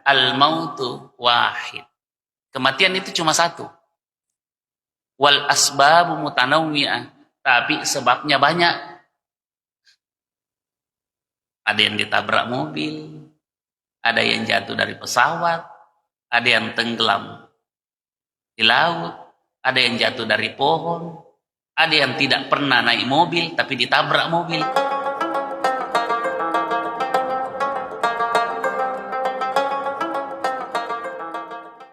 Al-mautu wahid. Kematian itu cuma satu. Wal asbabu mutanawwi'ah. Tapi sebabnya banyak. Ada yang ditabrak mobil. Ada yang jatuh dari pesawat. Ada yang tenggelam di laut. Ada yang jatuh dari pohon. Ada yang tidak pernah naik mobil tapi ditabrak mobil.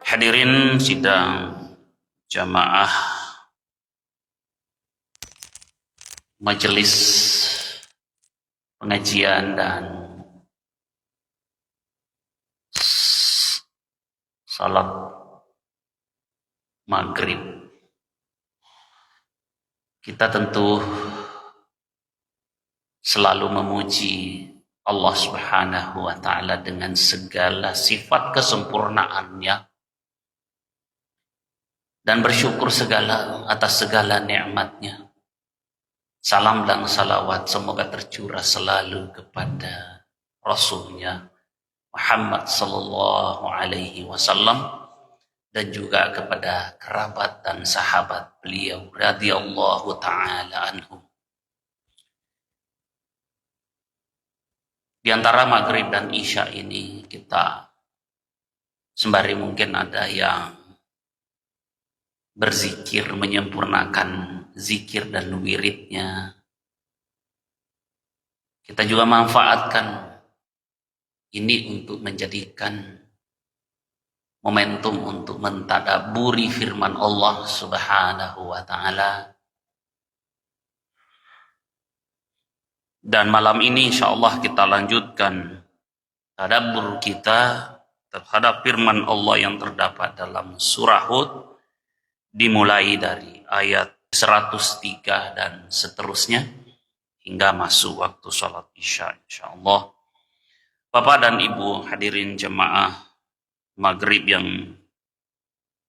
Hadirin sidang jamaah majelis pengajian dan salat maghrib. Kita tentu selalu memuji Allah Subhanahu wa ta'ala dengan segala sifat kesempurnaannya dan bersyukur atas segala nikmatnya. Salam dan salawat semoga tercurah selalu kepada Rasulnya Muhammad sallallahu alaihi wasallam dan juga kepada kerabat dan sahabat beliau radhiyallahu taala anhum. Di antara maghrib dan isya ini kita sembari mungkin ada yang berzikir, menyempurnakan zikir dan wiridnya. Kita juga manfaatkan ini untuk menjadikan momentum untuk mentadaburi firman Allah Subhanahu wa ta'ala. Dan malam ini insyaallah kita lanjutkan tadabbur kita terhadap firman Allah yang terdapat dalam surah Hud, dimulai dari ayat 103 dan seterusnya hingga masuk waktu sholat isya insyaallah. Bapak dan Ibu hadirin jemaah maghrib yang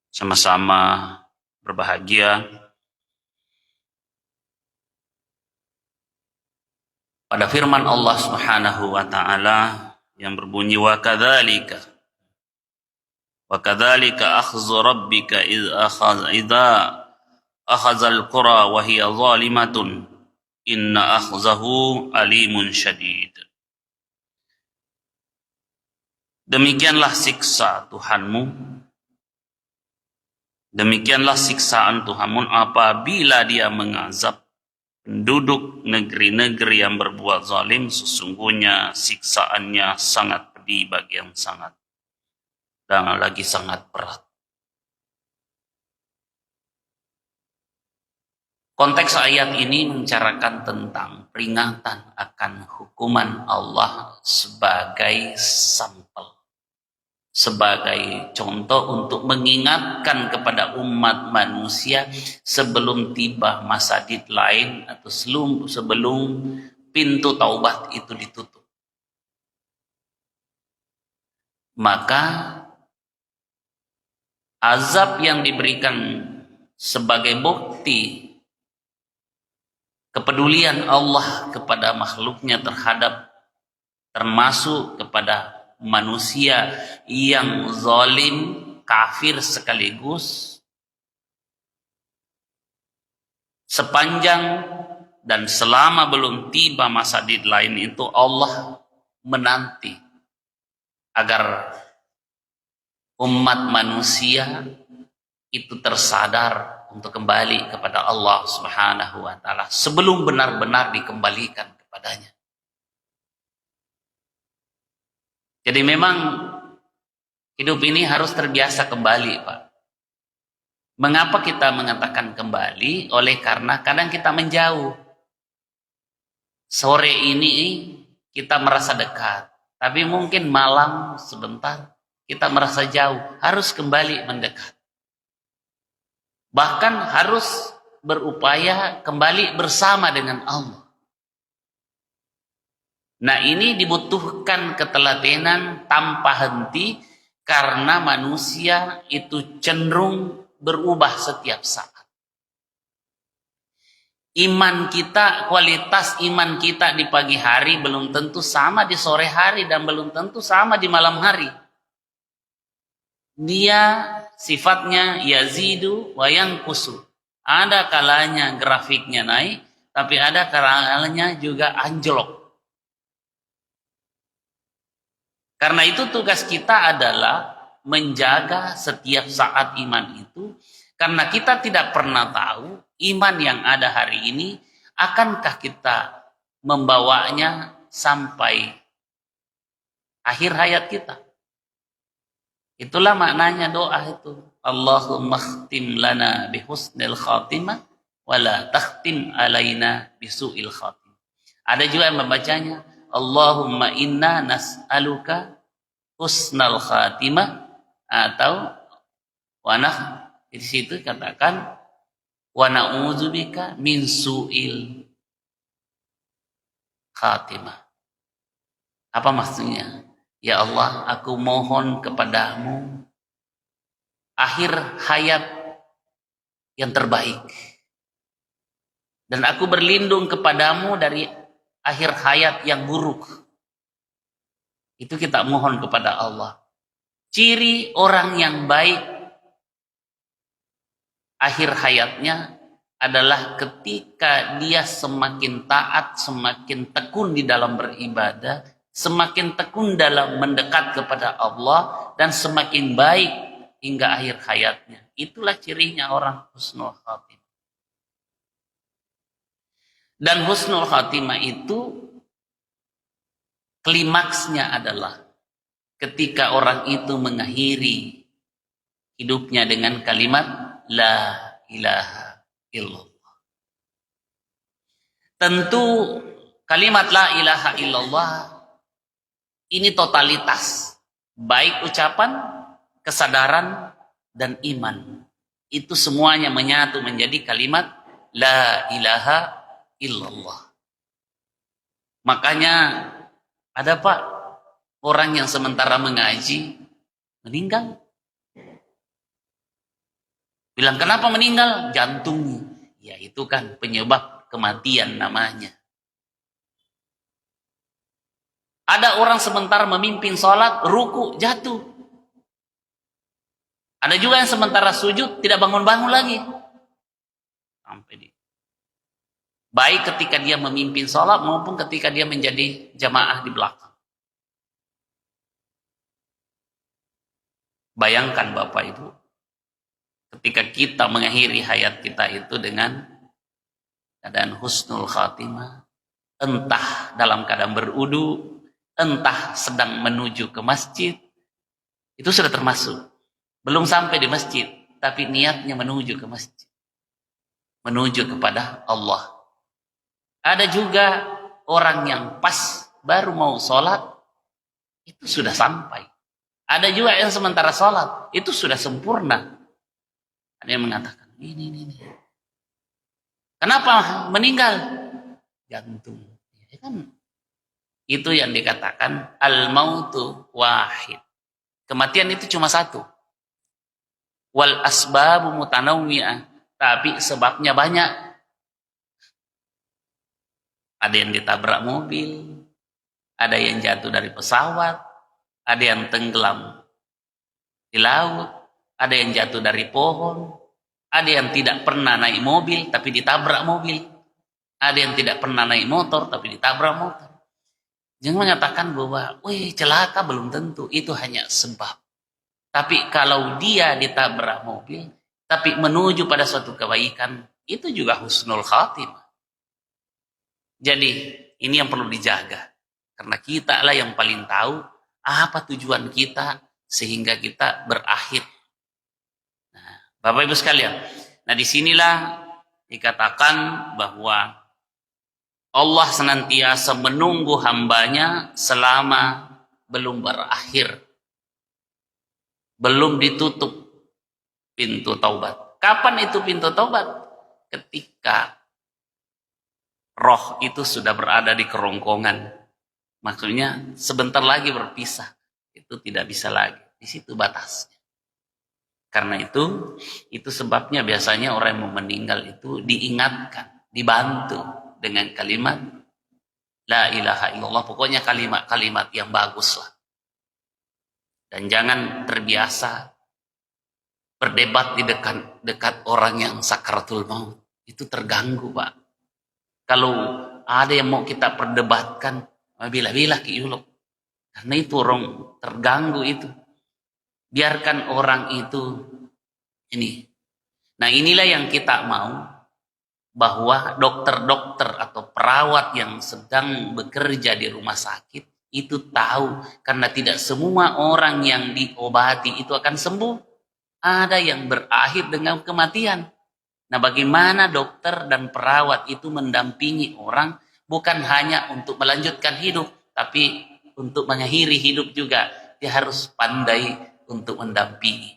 sama-sama berbahagia, pada firman Allah Subhanahu wa ta'ala yang berbunyi wa kadzalika akhdhu rabbika idza akhadhal qura wa hiya zalimatun inna akhzahu alimun syadid. Demikianlah siksa Tuhanmu, demikianlah siksaan Tuhanmu apabila dia mengazab penduduk negeri-negeri yang berbuat zalim. Sesungguhnya siksaannya sangat pedih bagi yang sangat dan lagi sangat berat. Konteks ayat ini membicarakan tentang peringatan akan hukuman Allah sebagai sampel, sebagai contoh untuk mengingatkan kepada umat manusia sebelum tiba masa deadline atau sebelum pintu taubat itu ditutup. Maka azab yang diberikan sebagai bukti kepedulian Allah kepada makhluknya termasuk kepada manusia yang zalim, kafir sekaligus, sepanjang dan selama belum tiba masa deadline itu Allah menanti agar umat manusia itu tersadar untuk kembali kepada Allah Subhanahu wa ta'ala sebelum benar-benar dikembalikan kepadanya. Jadi memang hidup ini harus terbiasa kembali, Pak. Mengapa kita mengatakan kembali? Oleh karena kadang kita menjauh. Sore ini kita merasa dekat, tapi mungkin malam sebentar kita merasa jauh, harus kembali mendekat. Bahkan harus berupaya kembali bersama dengan Allah. Nah, ini dibutuhkan ketelatenan tanpa henti karena manusia itu cenderung berubah setiap saat. Iman kita, kualitas iman kita di pagi hari belum tentu sama di sore hari dan belum tentu sama di malam hari. dia sifatnya yazidu wa yanqusu. Ada kalanya grafiknya naik, tapi ada kalanya juga anjlok. Karena itu tugas kita adalah menjaga setiap saat iman itu, karena kita tidak pernah tahu iman yang ada hari ini akankah kita membawanya sampai akhir hayat kita. Itulah maknanya doa itu. Allahumma khtim lana bihusnil khatimah wala takhtim alaina bisu'il khatimah. Ada juga yang membacanya Allahumma inna nas'aluka husnal khatimah, atau di situ katakan wa na'udzubika min su'il khatimah. Apa maksudnya? Ya Allah, aku mohon kepadamu akhir hayat yang terbaik. Dan aku berlindung kepadamu dari akhir hayat yang buruk. Itu kita mohon kepada Allah. Ciri orang yang baik akhir hayatnya adalah ketika dia semakin taat, semakin tekun di dalam beribadah, semakin tekun dalam mendekat kepada Allah, dan semakin baik hingga akhir hayatnya. Itulah cirinya orang husnul khatimah. Dan husnul khatimah itu klimaksnya adalah ketika orang itu mengakhiri hidupnya dengan kalimat la ilaha illallah. Tentu kalimat la ilaha illallah ini totalitas, baik ucapan, kesadaran, dan iman. Itu semuanya menyatu menjadi kalimat la ilaha illallah. Makanya ada Pak, orang yang sementara mengaji meninggal. Bilang kenapa meninggal? Jantungnya. Ya itu kan penyebab kematian namanya. Ada orang sementara memimpin sholat, ruku, jatuh. Ada juga yang sementara sujud, tidak bangun-bangun lagi. Sampai di. Baik ketika dia memimpin sholat maupun ketika dia menjadi jamaah di belakang. Bayangkan Bapak Ibu, ketika kita mengakhiri hayat kita itu dengan keadaan husnul khatimah, entah dalam keadaan berudu, entah sedang menuju ke masjid, itu sudah termasuk. Belum sampai di masjid, tapi niatnya menuju ke masjid. Menuju kepada Allah. Ada juga orang yang pas baru mau sholat, itu sudah sampai. Ada juga yang sementara sholat, itu sudah sempurna. Ada yang mengatakan, ini. Kenapa meninggal? Jantung. Ya kan? Itu yang dikatakan al-mautu wahid. Kematian itu cuma satu. Wal asbabu mutanawwi'ah. Tapi sebabnya banyak. Ada yang ditabrak mobil, ada yang jatuh dari pesawat, ada yang tenggelam di laut, ada yang jatuh dari pohon, ada yang tidak pernah naik mobil tapi ditabrak mobil, ada yang tidak pernah naik motor tapi ditabrak motor. Jangan mengatakan bahwa, wih celaka, belum tentu, itu hanya sebab. Tapi kalau dia ditabrak mobil, tapi menuju pada suatu kebaikan, itu juga husnul khatimah. Jadi ini yang perlu dijaga. Karena kita lah yang paling tahu apa tujuan kita sehingga kita berakhir. Nah, Bapak Ibu sekalian, nah disinilah dikatakan bahwa Allah senantiasa menunggu hambanya selama belum berakhir. Belum ditutup pintu taubat. Kapan itu pintu taubat? Ketika roh itu sudah berada di kerongkongan. Maksudnya sebentar lagi berpisah. Itu tidak bisa lagi. Di situ batasnya. Karena itu sebabnya biasanya orang yang mau meninggal itu diingatkan, dibantu dengan kalimat la ilaha illallah. Pokoknya kalimat-kalimat yang bagus lah. Dan jangan terbiasa berdebat di dekat orang yang sakaratul maut. Itu terganggu, Pak. Kalau ada yang mau kita perdebatkan, bila-bila ki uluk. Karena itu orang terganggu itu. Biarkan orang itu ini. Nah, inilah yang kita mau, bahwa dokter-dokter atau perawat yang sedang bekerja di rumah sakit itu tahu, karena tidak semua orang yang diobati itu akan sembuh. Ada yang berakhir dengan kematian. Nah, bagaimana dokter dan perawat itu mendampingi orang bukan hanya untuk melanjutkan hidup, tapi untuk mengakhiri hidup juga. Dia harus pandai untuk mendampingi.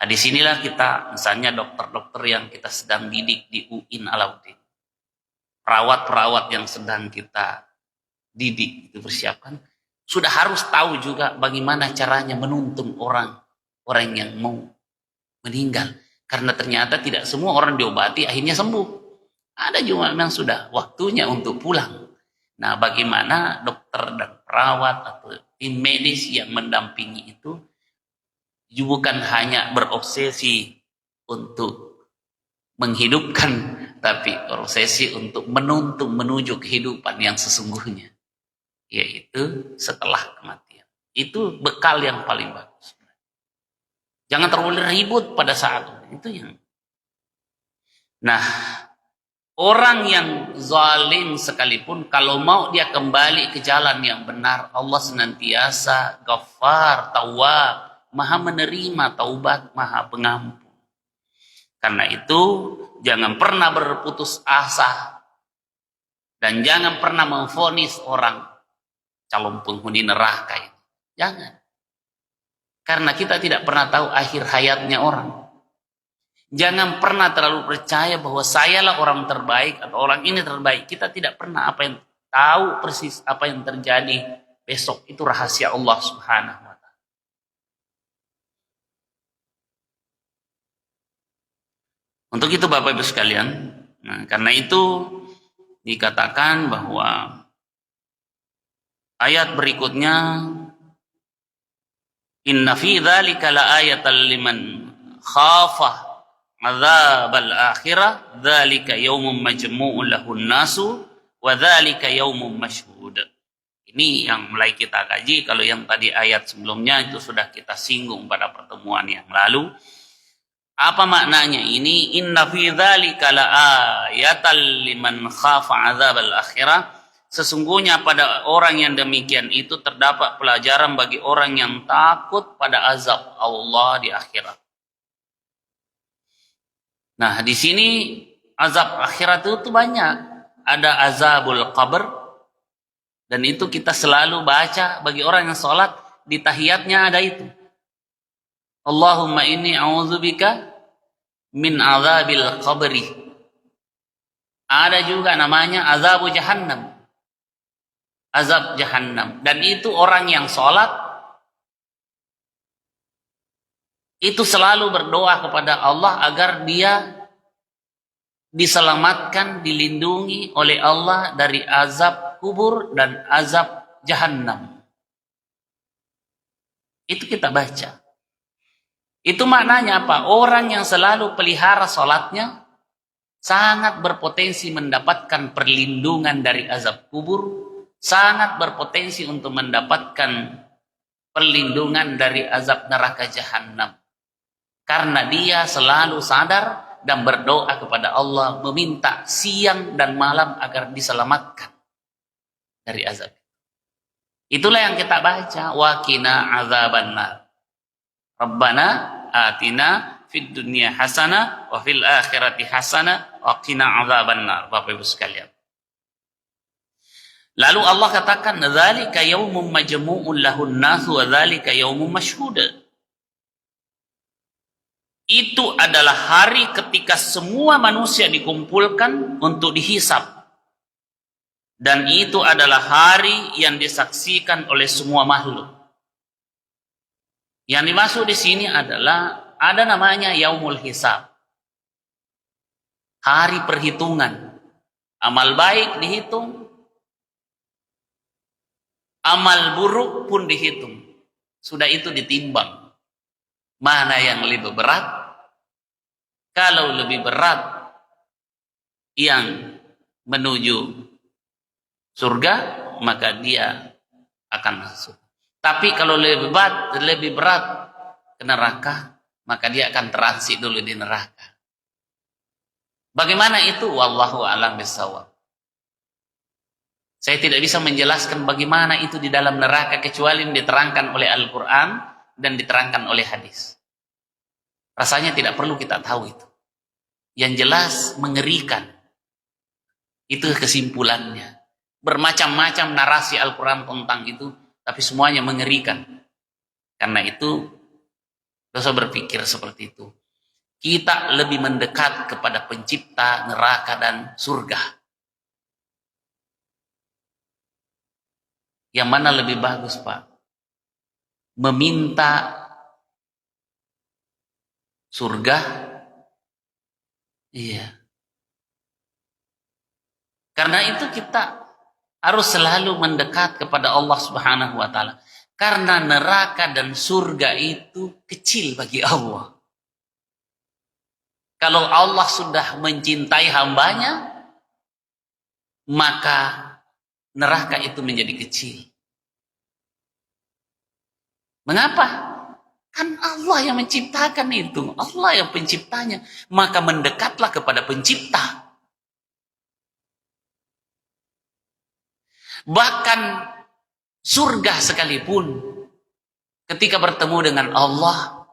Nah, disinilah kita, misalnya dokter-dokter yang kita sedang didik di UIN Alauddin, perawat-perawat yang sedang kita didik, itu persiapkan, sudah harus tahu juga bagaimana caranya menuntun orang yang mau meninggal. Karena ternyata tidak semua orang diobati akhirnya sembuh. Ada juga memang sudah waktunya untuk pulang. Nah, bagaimana dokter dan perawat atau tim medis yang mendampingi itu bukan hanya berobsesi untuk menghidupkan, tapi berobsesi untuk menuntun menuju kehidupan yang sesungguhnya, yaitu setelah kematian. Itu bekal yang paling bagus. Jangan terlalu ribut pada saat itu yang. Nah, orang yang zalim sekalipun, kalau mau dia kembali ke jalan yang benar, Allah senantiasa Ghaffar, Tawwab, Maha menerima taubat, Maha pengampun. Karena itu jangan pernah berputus asa dan jangan pernah memvonis orang calon penghuni neraka itu. Jangan. Karena kita tidak pernah tahu akhir hayatnya orang. Jangan pernah terlalu percaya bahwa sayalah orang terbaik atau orang ini terbaik. Kita tidak pernah tahu persis apa yang terjadi besok. Itu rahasia Allah Subhanahu wa Ta'ala. Untuk itu Bapak Ibu sekalian, nah, karena itu dikatakan bahwa ayat berikutnya, inna fi dzalika laayatan liman khafa adzabal akhirah dzalika yaumun majmu'un lahun nasu wa dzalika yaumun mashhud. Ini yang mulai kita kaji. Kalau yang tadi ayat sebelumnya itu sudah kita singgung pada pertemuan yang lalu. Apa maknanya ini? Inna fi dzalika laayatan liman khafa adzabal akhirah. Sesungguhnya pada orang yang demikian itu terdapat pelajaran bagi orang yang takut pada azab Allah di akhirat. Nah, di sini azab akhirat itu banyak. Ada azabul qabr, dan itu kita selalu baca bagi orang yang sholat, di tahiyatnya ada itu. Allahumma inni a'udzubika min azabil qabri. Ada juga namanya azabu jahannam. Azab jahannam. Dan itu orang yang sholat itu selalu berdoa kepada Allah agar dia diselamatkan, dilindungi oleh Allah dari azab kubur dan azab jahannam. Itu kita baca. Itu maknanya apa? Orang yang selalu pelihara sholatnya sangat berpotensi mendapatkan perlindungan dari azab kubur, sangat berpotensi untuk mendapatkan perlindungan dari azab neraka jahannam. Karena dia selalu sadar dan berdoa kepada Allah, meminta siang dan malam agar diselamatkan dari azab. Itulah yang kita baca, wa qina azabannar. Rabbana atina fid dunya hasanah wa fil akhirati hasanah wa qina azabannar. Bapak Ibu sekalian. Lalu Allah katakan, dzalika yaumun majmu'un lahun nasu wa dzalika yaumun mashhud. Itu adalah hari ketika semua manusia dikumpulkan untuk dihisab. Dan itu adalah hari yang disaksikan oleh semua makhluk. Yang dimaksud di sini adalah ada namanya yaumul hisab. Hari perhitungan. Amal baik dihitung. Amal buruk pun dihitung. Sudah itu ditimbang. Mana yang lebih berat? Kalau lebih berat yang menuju surga, maka dia akan masuk. Tapi kalau lebih berat ke neraka, maka dia akan transit dulu di neraka. Bagaimana itu? Wallahu a'lam bishawab. Saya tidak bisa menjelaskan bagaimana itu di dalam neraka kecuali diterangkan oleh Al-Quran dan diterangkan oleh hadis. Rasanya tidak perlu kita tahu itu. Yang jelas mengerikan. Itu kesimpulannya. Bermacam-macam narasi Al-Quran tentang itu, tapi semuanya mengerikan. Karena itu, dosa berpikir seperti itu. Kita lebih mendekat kepada pencipta neraka dan surga. Yang mana lebih bagus, Pak? Meminta surga? Iya. Karena itu kita harus selalu mendekat kepada Allah Subhanahu wa taala. Karena neraka dan surga itu kecil bagi Allah. Kalau Allah sudah mencintai hambanya, maka neraka itu menjadi kecil. Mengapa? Kan Allah yang menciptakan itu. Allah yang penciptanya. Maka mendekatlah kepada pencipta. Bahkan surga sekalipun, ketika bertemu dengan Allah,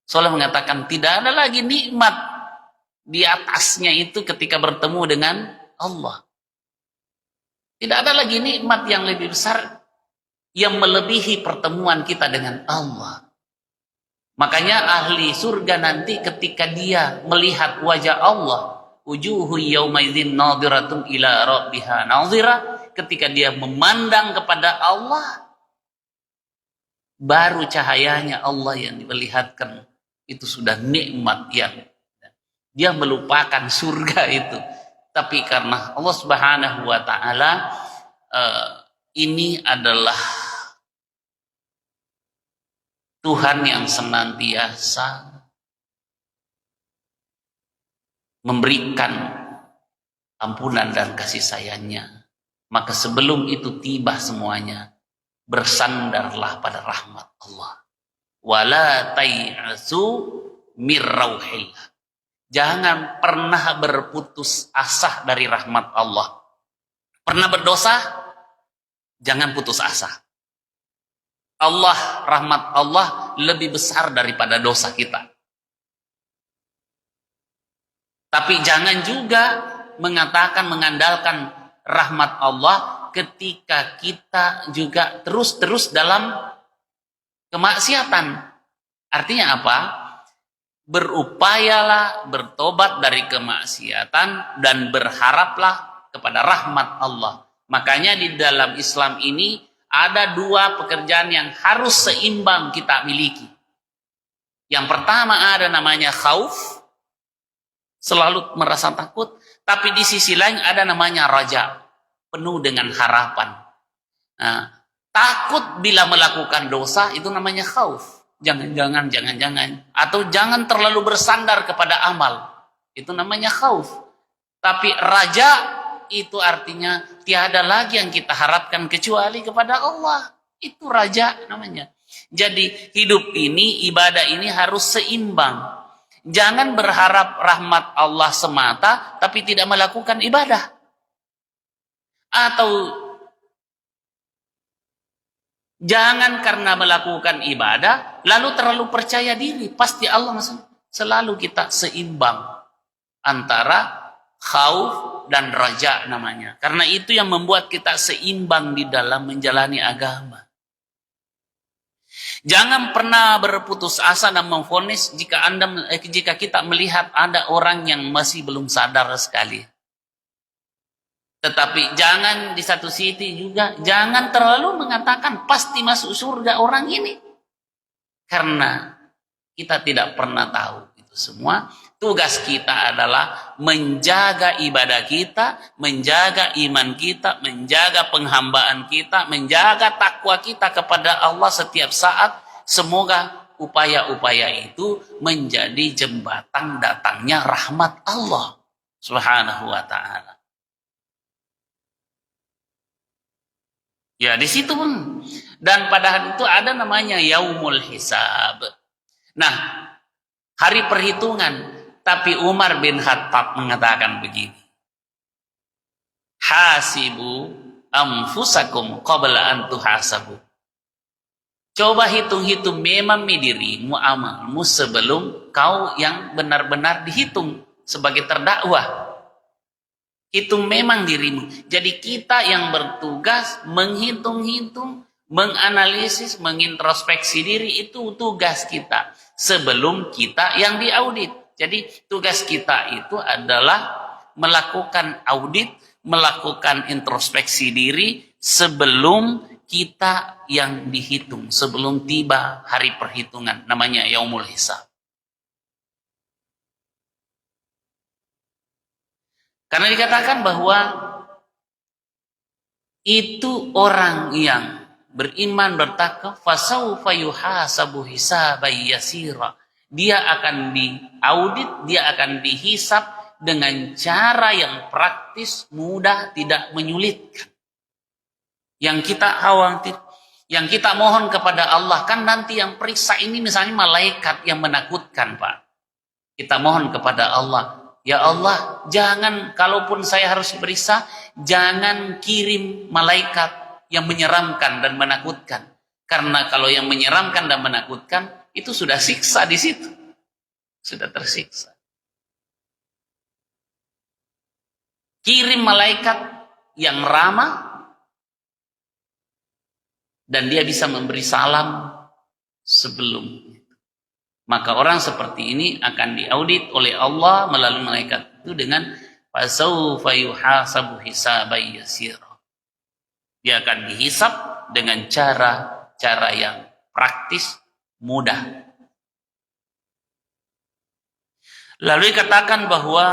Rasulullah mengatakan tidak ada lagi nikmat di atasnya itu ketika bertemu dengan Allah. Tidak ada lagi nikmat yang lebih besar yang melebihi pertemuan kita dengan Allah. Makanya ahli surga nanti ketika dia melihat wajah Allah, wujuhu yaumaidin nadhiratun ila rabbiha nadhira, ketika dia memandang kepada Allah, baru cahayanya Allah yang diperlihatkan itu sudah nikmat yang dia melupakan surga itu. Tapi karena Allah Subhanahu wa taala ini adalah Tuhan yang senantiasa memberikan ampunan dan kasih sayangnya. Maka sebelum itu tiba semuanya, bersandarlah pada rahmat Allah. Wala tai'asu mir rauhillah. Jangan pernah berputus asa dari rahmat Allah. Pernah berdosa? Jangan putus asa. Allah, rahmat Allah lebih besar daripada dosa kita. Tapi jangan juga mengandalkan rahmat Allah ketika kita juga terus-terus dalam kemaksiatan. Artinya apa? Berupayalah bertobat dari kemaksiatan dan berharaplah kepada rahmat Allah. Makanya di dalam Islam ini ada dua pekerjaan yang harus seimbang kita miliki. Yang pertama ada namanya khauf, selalu merasa takut. Tapi di sisi lain ada namanya raja, penuh dengan harapan. Nah, takut bila melakukan dosa itu namanya khauf. Jangan. Atau jangan terlalu bersandar kepada amal. Itu namanya khauf. Tapi raja itu artinya tiada lagi yang kita harapkan kecuali kepada Allah. Itu raja namanya. Jadi hidup ini, ibadah ini harus seimbang. Jangan berharap rahmat Allah semata tapi tidak melakukan ibadah. Atau jangan karena melakukan ibadah lalu terlalu percaya diri. Pasti Allah selalu kita seimbang antara khauf dan raja namanya. Karena itu yang membuat kita seimbang di dalam menjalani agama. Jangan pernah berputus asa dan memvonis jika kita melihat ada orang yang masih belum sadar sekali. Tetapi jangan di satu sisi juga jangan terlalu mengatakan pasti masuk surga orang ini. Karena kita tidak pernah tahu itu semua. Tugas kita adalah menjaga ibadah kita, menjaga iman kita, menjaga penghambaan kita, menjaga takwa kita kepada Allah setiap saat. Semoga upaya-upaya itu menjadi jembatan datangnya rahmat Allah Subhanahu wa ta'ala. Ya, di situ pun. Dan pada hari itu ada namanya yaumul hisab. Nah, hari perhitungan. Tapi Umar bin Khattab mengatakan begini. Hasibu anfusakum qabla an tuhasabu. Coba hitung-hitung memang dirimu amalmu sebelum kau yang benar-benar dihitung sebagai terdakwa. Hitung memang dirimu. Jadi kita yang bertugas menghitung-hitung, menganalisis, mengintrospeksi diri, itu tugas kita sebelum kita yang diaudit. Jadi tugas kita itu adalah melakukan audit, melakukan introspeksi diri sebelum kita yang dihitung, sebelum tiba hari perhitungan, namanya yaumul hisab. Karena dikatakan bahwa itu orang yang beriman bertakwa, fasaufa yuhasabu hisaban yasira. Dia akan diaudit, dia akan dihisab dengan cara yang praktis, mudah, tidak menyulitkan. Yang kita khawatir, yang kita mohon kepada Allah, kan nanti yang periksa ini misalnya malaikat yang menakutkan, Pak. Kita mohon kepada Allah, ya Allah, jangan, kalaupun saya harus diperiksa, jangan kirim malaikat yang menyeramkan dan menakutkan. Karena kalau yang menyeramkan dan menakutkan, itu sudah siksa di situ. Sudah tersiksa. Kirim malaikat yang ramah, dan dia bisa memberi salam sebelum itu. Maka orang seperti ini akan diaudit oleh Allah melalui malaikat itu dengan fasaufa yuhasabu hisaban yasira. Dia akan dihisab dengan cara yang praktis, mudah. Lalu dikatakan bahwa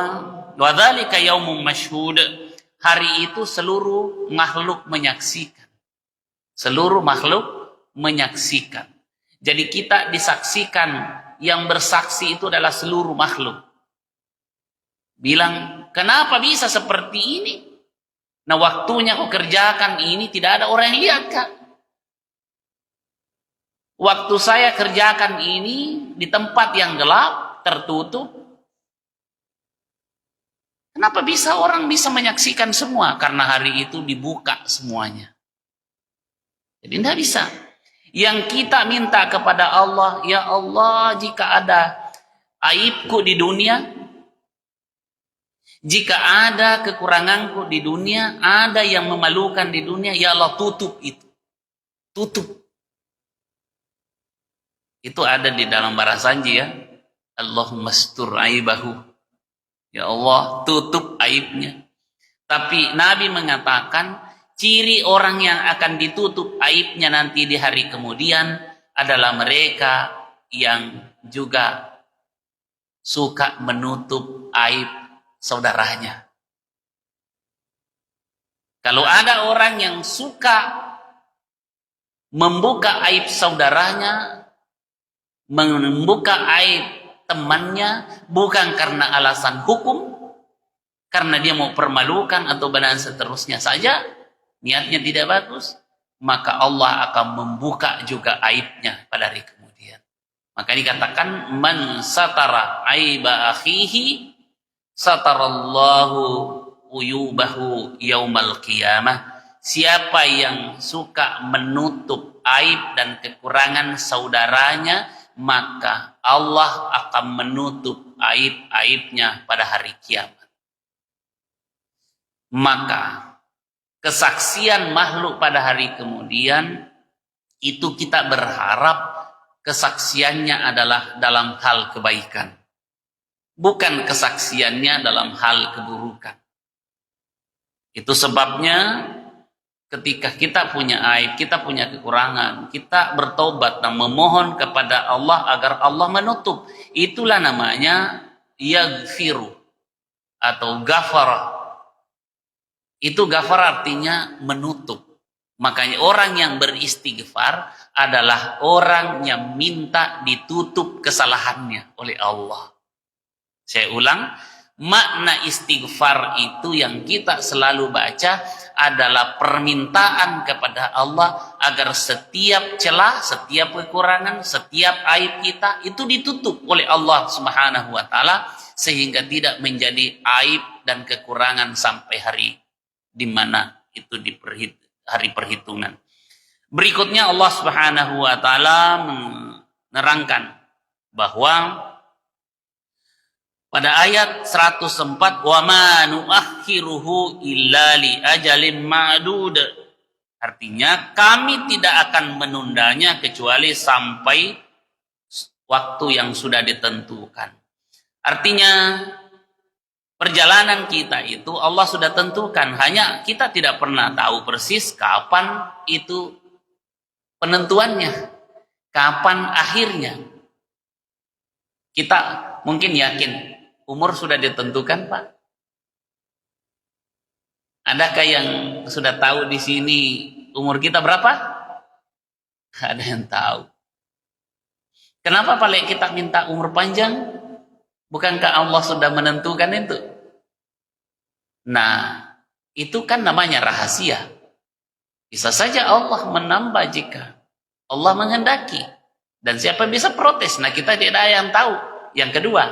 wadzalika yaumum masyhud, hari itu seluruh makhluk menyaksikan. Seluruh makhluk menyaksikan. Jadi kita disaksikan, yang bersaksi itu adalah seluruh makhluk. Bilang, kenapa bisa seperti ini? Nah, waktunya kau kerjakan ini tidak ada orang yang lihat, Kak. Waktu saya kerjakan ini di tempat yang gelap, tertutup. Kenapa bisa orang bisa menyaksikan semua? Karena hari itu dibuka semuanya. Jadi tidak bisa. Yang kita minta kepada Allah, ya Allah, jika ada aibku di dunia, jika ada kekuranganku di dunia, ada yang memalukan di dunia, ya Allah, tutup itu. Tutup. Itu ada di dalam barasanji ya. Allahumma astur aibahu. Ya Allah, tutup aibnya. Tapi Nabi mengatakan, ciri orang yang akan ditutup aibnya nanti di hari kemudian adalah mereka yang juga suka menutup aib saudaranya. Kalau ada orang yang suka membuka aib saudaranya, membuka aib temannya, bukan karena alasan hukum, karena dia mau permalukan atau dan seterusnya saja, niatnya tidak bagus, maka Allah akan membuka juga aibnya pada hari kemudian. Maka dikatakan, man satara aiba akhihi satarallahu uyubahu yaumal qiyamah. Siapa yang suka menutup aib dan kekurangan saudaranya, maka Allah akan menutup aib-aibnya pada hari kiamat. Maka kesaksian makhluk pada hari kemudian itu kita berharap kesaksiannya adalah dalam hal kebaikan, bukan kesaksiannya dalam hal keburukan. Itu sebabnya ketika kita punya aib, kita punya kekurangan, kita bertobat dan memohon kepada Allah agar Allah menutup. Itulah namanya yaghfiru atau ghafara. Itu ghafar artinya menutup. Makanya orang yang beristighfar adalah orang yang minta ditutup kesalahannya oleh Allah. Saya ulang, makna istighfar itu yang kita selalu baca adalah permintaan kepada Allah agar setiap celah, setiap kekurangan, setiap aib kita itu ditutup oleh Allah Subhanahu wa taala sehingga tidak menjadi aib dan kekurangan sampai hari di mana itu di hari perhitungan. Berikutnya Allah Subhanahu wa taala menerangkan bahwa pada ayat 104, wa ma nuakhiruhu illa li ajalin ma'dud. Artinya kami tidak akan menundanya kecuali sampai waktu yang sudah ditentukan. Artinya perjalanan kita itu Allah sudah tentukan, hanya kita tidak pernah tahu persis kapan itu penentuannya, kapan akhirnya. Kita mungkin yakin umur sudah ditentukan, Pak. Adakah yang sudah tahu di sini umur kita berapa? Ada yang tahu. Kenapa paling kita minta umur panjang? Bukankah Allah sudah menentukan itu? Nah, itu kan namanya rahasia. Bisa saja Allah menambah jika Allah menghendaki. Dan siapa bisa protes? Nah, kita tidak ada yang tahu. Yang kedua,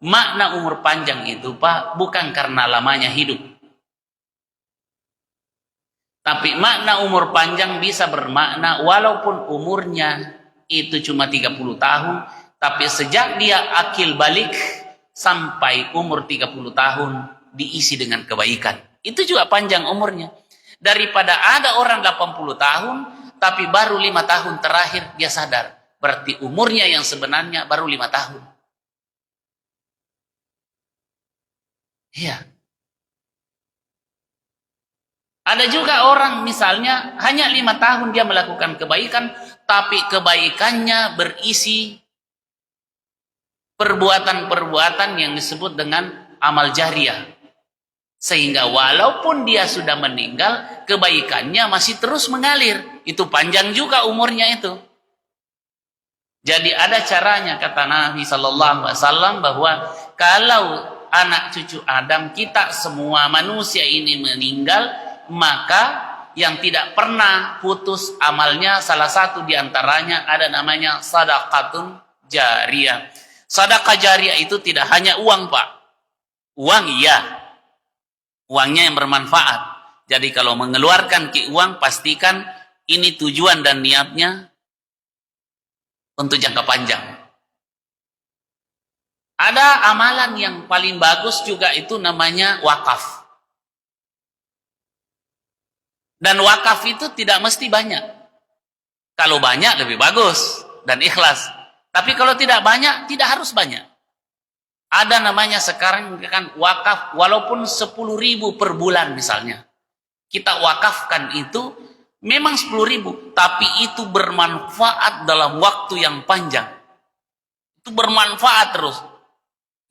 makna umur panjang itu, Pak, bukan karena lamanya hidup. Tapi makna umur panjang bisa bermakna walaupun umurnya itu cuma 30 tahun, tapi sejak dia akil balik sampai umur 30 tahun diisi dengan kebaikan. Itu juga panjang umurnya. Daripada ada orang 80 tahun, tapi baru 5 tahun terakhir dia sadar. Berarti umurnya yang sebenarnya baru 5 tahun. Iya. Ada juga orang misalnya hanya 5 tahun dia melakukan kebaikan, tapi kebaikannya berisi perbuatan-perbuatan yang disebut dengan amal jariah. Sehingga walaupun dia sudah meninggal, kebaikannya masih terus mengalir. Itu panjang juga umurnya itu. Jadi ada caranya, kata Nabi SAW, bahwa kalau anak cucu Adam, kita semua manusia ini meninggal, maka yang tidak pernah putus amalnya, salah satu diantaranya ada namanya sadaqatun jariyah. Sedekah jariah itu tidak hanya uang, Pak. Uang iya. Uangnya yang bermanfaat. Jadi kalau mengeluarkan uang, pastikan ini tujuan dan niatnya untuk jangka panjang. Ada amalan yang paling bagus juga itu namanya wakaf. Dan wakaf itu tidak mesti banyak. Kalau banyak lebih bagus dan ikhlas. Tapi kalau tidak banyak, tidak harus banyak. Ada namanya sekarang kan wakaf walaupun 10.000 per bulan misalnya. Kita wakafkan itu memang 10.000, tapi itu bermanfaat dalam waktu yang panjang. Itu bermanfaat terus.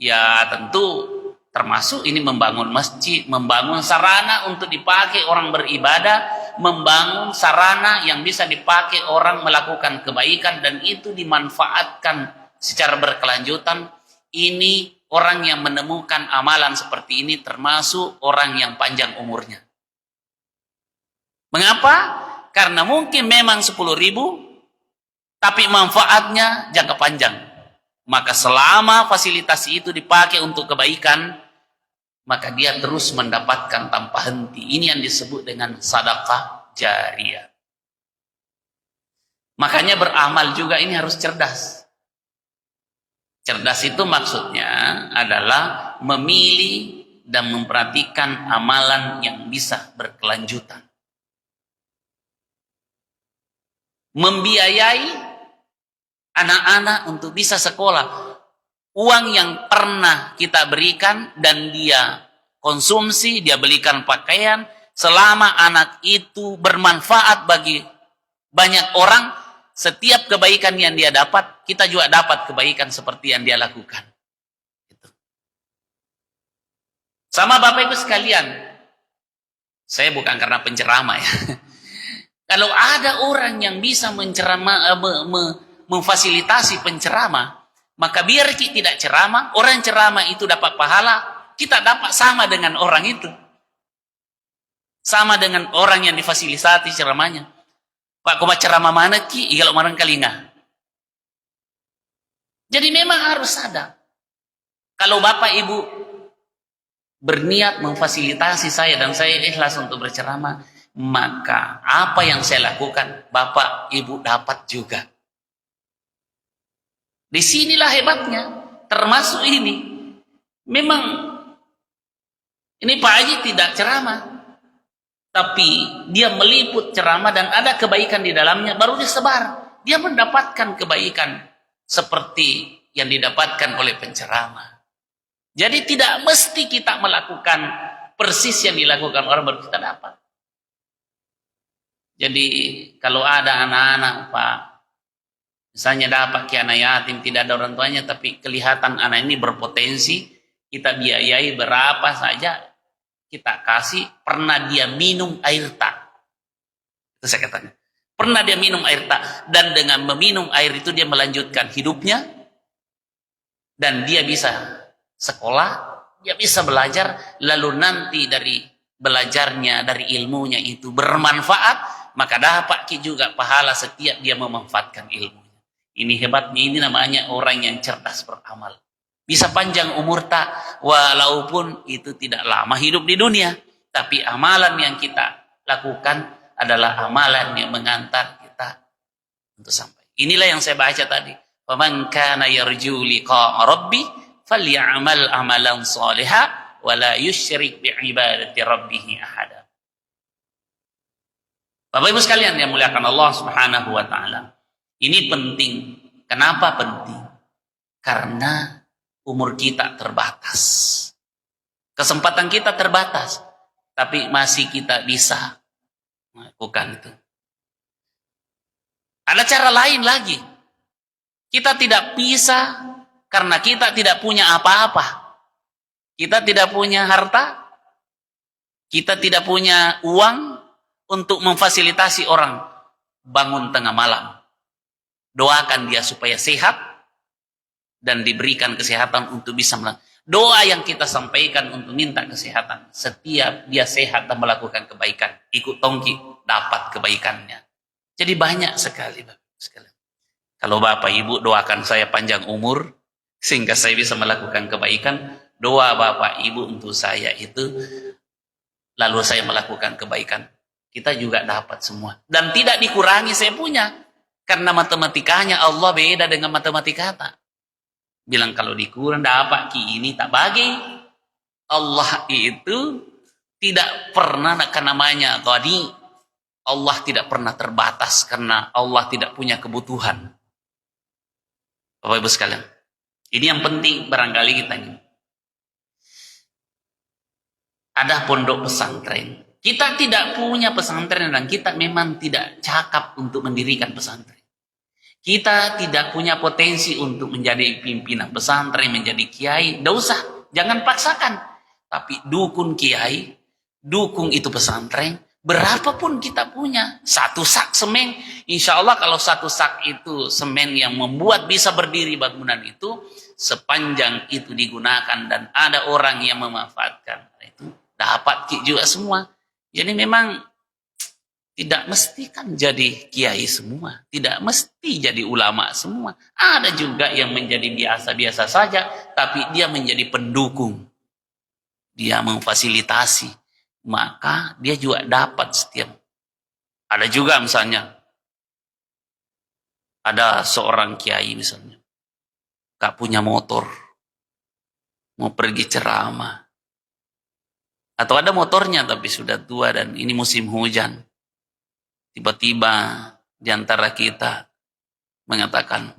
Ya tentu termasuk ini membangun masjid, membangun sarana untuk dipakai orang beribadah, membangun sarana yang bisa dipakai orang melakukan kebaikan dan itu dimanfaatkan secara berkelanjutan. Ini orang yang menemukan amalan seperti ini termasuk orang yang panjang umurnya. Mengapa? Karena mungkin memang 10.000 tapi manfaatnya jangka panjang. Maka selama fasilitas itu dipakai untuk kebaikan, maka dia terus mendapatkan tanpa henti. Ini yang disebut dengan sedekah jariah. Makanya beramal juga ini harus cerdas. Cerdas itu maksudnya adalah memilih dan memperhatikan amalan yang bisa berkelanjutan. Membiayai anak-anak untuk bisa sekolah. Uang yang pernah kita berikan dan dia konsumsi, dia belikan pakaian, selama anak itu bermanfaat bagi banyak orang, setiap kebaikan yang dia dapat, kita juga dapat kebaikan seperti yang dia lakukan. Sama Bapak Ibu sekalian, saya bukan karena penceramah ya. Kalau ada orang yang bisa memfasilitasi penceramah, maka biar kita tidak ceramah, orang ceramah itu dapat pahala, kita dapat sama dengan orang itu. Sama dengan orang yang difasilitasi ceramahnya. Pak, kau ceramah mana ki? Kalau orang kalinga. Jadi memang harus sadar. Kalau Bapak Ibu berniat memfasilitasi saya dan saya ikhlas untuk berceramah, maka apa yang saya lakukan, Bapak Ibu dapat juga. Disinilah hebatnya, termasuk ini. Memang ini Pak Haji tidak ceramah, tapi dia meliput ceramah dan ada kebaikan di dalamnya, baru disebar. Dia mendapatkan kebaikan seperti yang didapatkan oleh penceramah. Jadi tidak mesti kita melakukan persis yang dilakukan orang baru kita dapat. Jadi kalau ada anak-anak Pak, misalnya dapat ke anak yatim, tidak ada orang tuanya, tapi kelihatan anak ini berpotensi, kita biayai berapa saja, kita kasih, pernah dia minum air tak. Itu saya katakan. Pernah dia minum air tak, dan dengan meminum air itu dia melanjutkan hidupnya, dan dia bisa sekolah, dia bisa belajar, lalu nanti dari belajarnya, dari ilmunya itu bermanfaat, maka dapat juga pahala setiap dia memanfaatkan ilmunya. Ini hebatnya, ini namanya orang yang cerdas beramal. Bisa panjang umur tak, walaupun itu tidak lama hidup di dunia, tapi amalan yang kita lakukan adalah amalan yang mengantar kita untuk sampai. Inilah yang saya baca tadi. Faman kana yarju liqa'a rabbi falyamal amalan shalihan wa la yusyrik bi'ibadati rabbih ahada. Bapak Ibu sekalian yang muliakan Allah Subhanahu wa taala. Ini penting. Kenapa penting? Karena umur kita terbatas. Kesempatan kita terbatas, tapi masih kita bisa melakukan itu. Ada cara lain lagi. Kita tidak bisa karena kita tidak punya apa-apa. Kita tidak punya harta. Kita tidak punya uang untuk memfasilitasi orang bangun tengah malam. Doakan dia supaya sehat dan diberikan kesehatan untuk bisa melakukan. Doa yang kita sampaikan untuk minta kesehatan. Setiap dia sehat dan melakukan kebaikan, ikut tongki, dapat kebaikannya. Jadi banyak sekali. Kalau Bapak Ibu doakan saya panjang umur, sehingga saya bisa melakukan kebaikan, doa Bapak Ibu untuk saya itu, lalu saya melakukan kebaikan. Kita juga dapat semua. Dan tidak dikurangi saya punya. Karena matematikanya Allah beda dengan matematika tak. Bilang kalau dikurang dapat ki ini tak bagi. Allah itu tidak pernah namanya ghani. Allah tidak pernah terbatas karena Allah tidak punya kebutuhan. Bapak Ibu sekalian, ini yang penting barangkali kita ini. Ada pondok pesantren. Kita tidak punya pesantren dan kita memang tidak cakap untuk mendirikan pesantren. Kita tidak punya potensi untuk menjadi pimpinan pesantren, menjadi kiai. Tidak usah, jangan paksakan. Tapi dukung kiai, dukung itu pesantren. Berapapun kita punya, satu sak semen. Insya Allah kalau satu sak itu semen yang membuat bisa berdiri bangunan itu, sepanjang itu digunakan dan ada orang yang memanfaatkan itu, dapat juga semua. Jadi memang tidak mesti kan jadi kiai semua. Tidak mesti jadi ulama semua. Ada juga yang menjadi biasa-biasa saja. Tapi dia menjadi pendukung. Dia memfasilitasi. Maka dia juga dapat setiap. Ada juga misalnya. Ada seorang kiai misalnya. Gak punya motor. Mau pergi ceramah. Atau ada motornya tapi sudah tua dan ini musim hujan. Tiba-tiba di antara kita mengatakan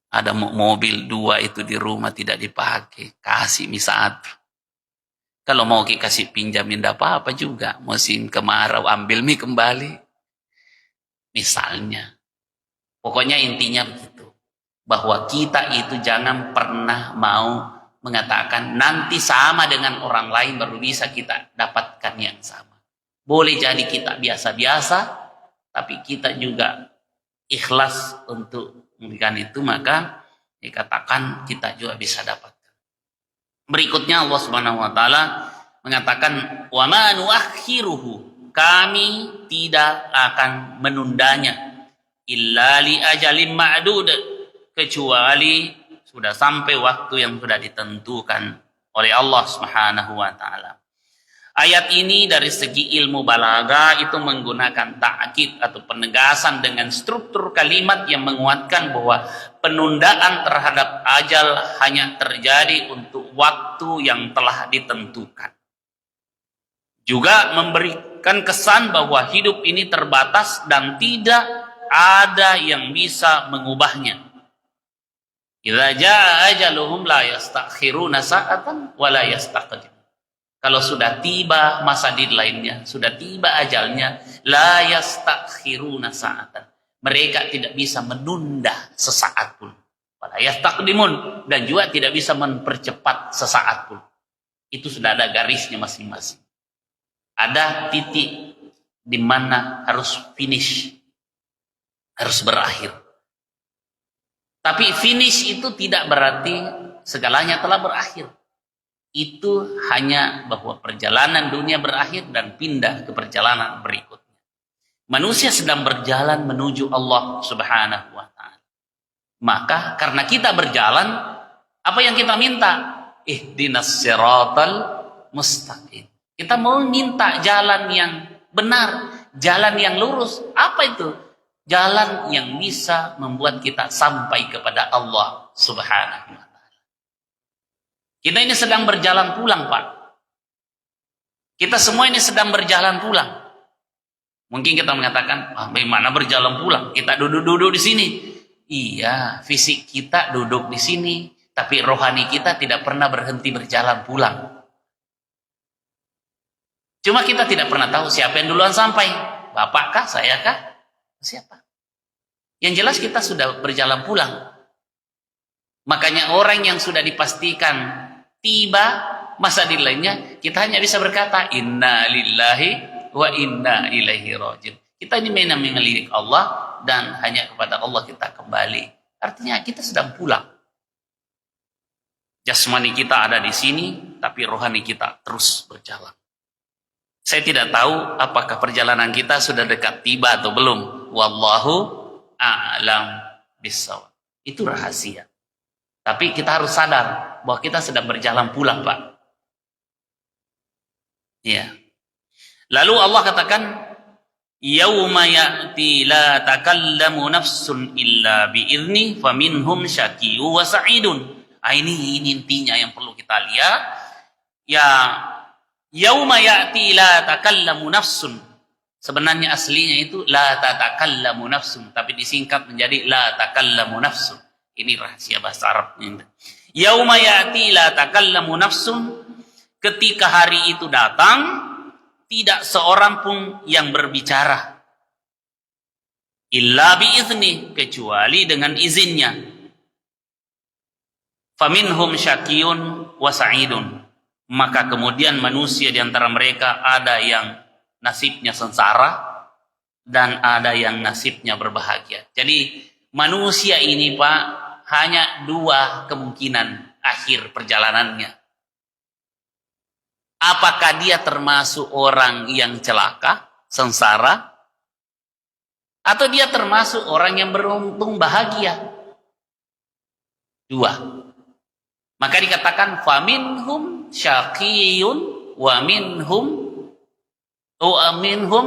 ada mobil 2 itu di rumah tidak dipakai. Kasih satu. Kalau mau kasih pinjamin tidak apa-apa juga. Musim kemarau ambil kembali. Misalnya. Pokoknya intinya begitu. Bahwa kita itu jangan pernah mau mengatakan nanti sama dengan orang lain baru bisa kita dapatkan yang sama. Boleh jadi kita biasa-biasa, tapi kita juga ikhlas untuk memberikan itu, maka dikatakan kita juga bisa dapatkan. Berikutnya Allah Subhanahu wa taala mengatakan, wa ma nuakhiruhu, kami tidak akan menundanya, illa li ajalin ma'dud, kecuali sudah sampai waktu yang sudah ditentukan oleh Allah Subhanahu wa taala. Ayat ini dari segi ilmu balaghah itu menggunakan ta'kid atau penegasan dengan struktur kalimat yang menguatkan bahwa penundaan terhadap ajal hanya terjadi untuk waktu yang telah ditentukan. Juga memberikan kesan bahwa hidup ini terbatas dan tidak ada yang bisa mengubahnya. Idza jaa ajaluhum la yastakhiruna sa'atan wa la yastaqdim. Kalau sudah tiba masa deadline-nya, sudah tiba ajalnya, la yastakhiruna sa'atan. Mereka tidak bisa menunda sesaat pun. Wala yastaqdimun, dan juga tidak bisa mempercepat sesaat pun. Itu sudah ada garisnya masing-masing. Ada titik di mana harus finish, harus berakhir. Tapi finish itu tidak berarti segalanya telah berakhir. Itu hanya bahwa perjalanan dunia berakhir dan pindah ke perjalanan berikutnya. Manusia sedang berjalan menuju Allah Subhanahu wa taala. Maka karena kita berjalan, apa yang kita minta? Ihdinas siratal mustaqim. Kita mau minta jalan yang benar, jalan yang lurus. Apa itu? Jalan yang bisa membuat kita sampai kepada Allah Subhanahu wa taala. Kita ini sedang berjalan pulang, Pak. Kita semua ini sedang berjalan pulang. Mungkin kita mengatakan, bagaimana berjalan pulang? Kita duduk-duduk di sini. Iya, fisik kita duduk di sini, tapi rohani kita tidak pernah berhenti berjalan pulang. Cuma kita tidak pernah tahu siapa yang duluan sampai. Bapak kah? Saya kah? Siapa? Yang jelas kita sudah berjalan pulang. Makanya orang yang sudah dipastikan tiba masa deadline-nya, kita hanya bisa berkata inna lillahi wa inna ilaihi rajiun. Kita ini memang mengelirik Allah dan hanya kepada Allah kita kembali. Artinya kita sedang pulang. Jasmani kita ada di sini, tapi rohani kita terus berjalan. Saya tidak tahu apakah perjalanan kita sudah dekat tiba atau belum. Wallahu a'lam bissawab. Itu rahasia. Tapi kita harus sadar bahwa kita sedang berjalan pulang, Pak. Ya. Lalu Allah katakan, yauma ya'ti la takallamu nafsun illa bi'izni faminhum syaqiyyun wa sa'idun. Ini intinya yang perlu kita lihat. Ya, yauma ya'ti la takallamu nafsun. Sebenarnya aslinya itu la tatakallamu nafsun, tapi disingkat menjadi la takallamu nafsun. Ini rahasia bahasa Arabnya. Yauma ya'ti la takallamu nafsun, ketika hari itu datang, tidak seorang pun yang berbicara. Illa bi'izni, kecuali dengan izinnya. Faminhum syaqiyyun wa sa'idun. Maka kemudian manusia di antara mereka ada yang nasibnya sengsara dan ada yang nasibnya berbahagia. Jadi manusia ini, Pak, hanya dua kemungkinan akhir perjalanannya. Apakah dia termasuk orang yang celaka, sengsara, atau dia termasuk orang yang beruntung bahagia? Dua. Maka dikatakan faminhum syaqiyyun wa minhum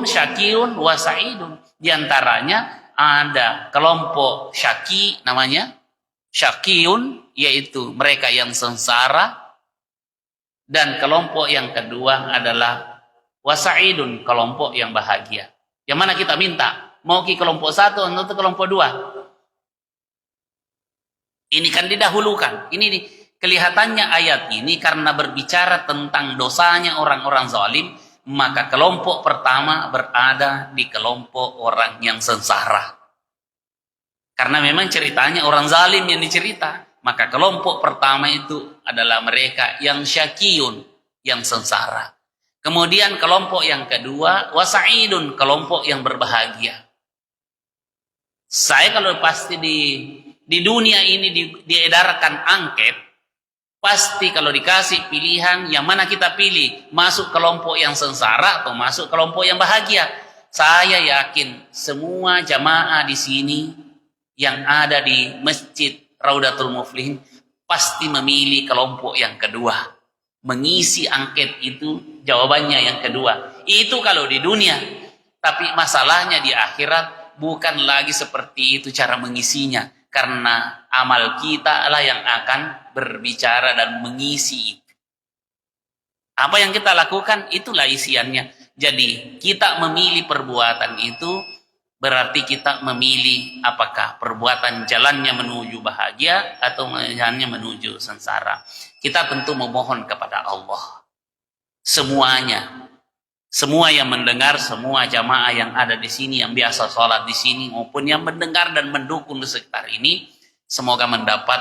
syaqiyyun wa sa'idun. Di antaranya ada kelompok syaqi namanya, syaqiyyun yaitu mereka yang sengsara, dan kelompok yang kedua adalah wasa'idun, kelompok yang bahagia. Yang mana kita minta? Mau ke kelompok satu atau kelompok dua? Ini kan didahulukan. Ini kelihatannya ayat ini karena berbicara tentang dosanya orang-orang zalim, maka kelompok pertama berada di kelompok orang yang sengsara. Karena memang ceritanya orang zalim yang dicerita. Maka kelompok pertama itu adalah mereka yang syaqiyyun, yang sengsara. Kemudian kelompok yang kedua, wasa'idun, kelompok yang berbahagia. Saya kalau pasti di dunia ini diedarkan angket, pasti kalau dikasih pilihan, yang mana kita pilih? Masuk kelompok yang sengsara atau masuk kelompok yang bahagia? Saya yakin semua jamaah di sini yang ada di Masjid Raudatul Muflihin pasti memilih kelompok yang kedua. Mengisi angket itu jawabannya yang kedua. Itu kalau di dunia. Tapi masalahnya di akhirat bukan lagi seperti itu cara mengisinya. Karena amal kita lah yang akan berbicara dan mengisi itu. Apa yang kita lakukan, itulah isiannya. Jadi kita memilih perbuatan itu berarti kita memilih apakah perbuatan jalannya menuju bahagia atau jalannya menuju sengsara. Kita tentu memohon kepada Allah. Semuanya. Semua yang mendengar, semua jamaah yang ada di sini, yang biasa sholat di sini, maupun yang mendengar dan mendukung di sekitar ini, semoga mendapat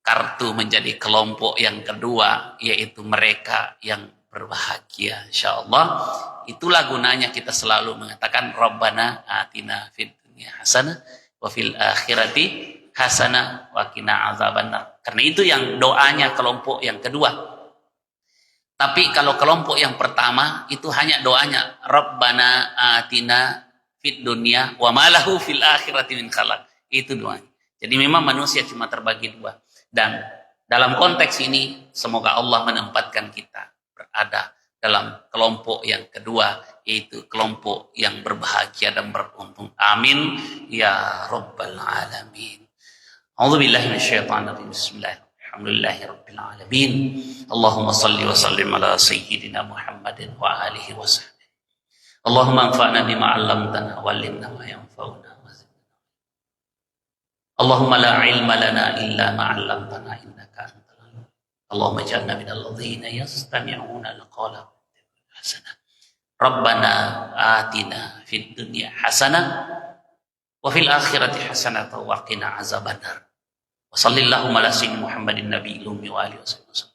kartu menjadi kelompok yang kedua, yaitu mereka yang berbahagia. InsyaAllah, itulah gunanya kita selalu mengatakan, Rabbana atina fid dunya hasanah, wa fil akhirati hasanah, wa qina azabannar. Karena itu yang doanya kelompok yang kedua. Tapi kalau kelompok yang pertama itu hanya doanya Rabbana atina fid dunya wa ma lahu fil akhirati min khalaq. Itu doanya. Jadi memang manusia cuma terbagi dua. Dan dalam konteks ini semoga Allah menempatkan kita berada dalam kelompok yang kedua, yaitu kelompok yang berbahagia dan beruntung. Amin ya rabbal alamin. A'udzubillahi minasyaitonir rajim. Bismillahirrahmanirrahim. Alhamdulillahirabbil alamin. Allahumma shalli wa sallim ala sayyidina Muhammadin wa alihi wa sahbihi. Allahumma anfa'na bima 'allamtana wa 'allimna ma yanfa'una wa zidna. Allahumma la 'ilma lana illa ma 'allamtana innaka antal 'alim. Allahumma ij'alna minal ladzina yastami'una al-qawla hasanah. Rabbana atina fid dunya hasanah wa fil akhirati hasanah wa qina azabannar. Wa sallallahu ala sayyidina Muhammadin nabiyil ummi wa alihi wasallam.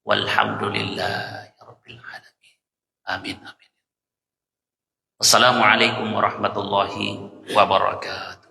Walhamdulillahi rabbil alamin. Amin amin. Wassalamualaikum warahmatullahi wabarakatuh.